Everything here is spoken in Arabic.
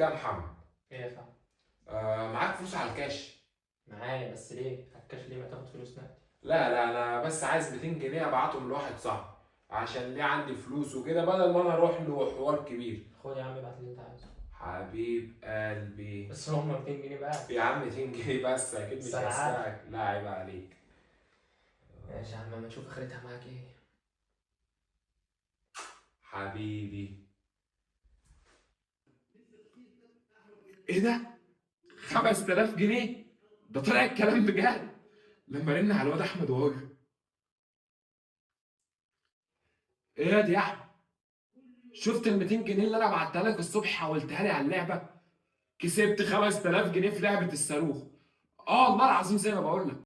يا محمد. ايه يا صاحبي؟ معاك فلوس على الكاش؟ معايا، بس ليه؟ هتكاش ليه؟ ما تاخد فلوس نقدي. لا لا، انا بس عايز 200 جنيه ابعتهم لواحد صاحبي، عشان ليه عندي فلوس وكده، بدل ما انا اروح له حوار كبير. خد يا عم، ابعت اللي انت عايزه. حبيب قلبي. بس هم 200 جنيه بقى. يا عم 200 جنيه بس، اكيد بس مش انا عارف. هسرقك، لا عيب عليك. ماشي يا عم، اما نشوف اخرتها معاك ايه. حبيبي. ايه ده؟ 5000 جنيه؟ ده طلع الكلام بجد. لما رن على الواد احمد وهو جه. ايه يا دي احمد؟ شفت ال 200 جنيه اللي انا بعتها لك الصبح حولتها لي على اللعبه؟ كسبت 5000 جنيه في لعبه الصاروخ. اه والله العظيم زي ما بقول لك.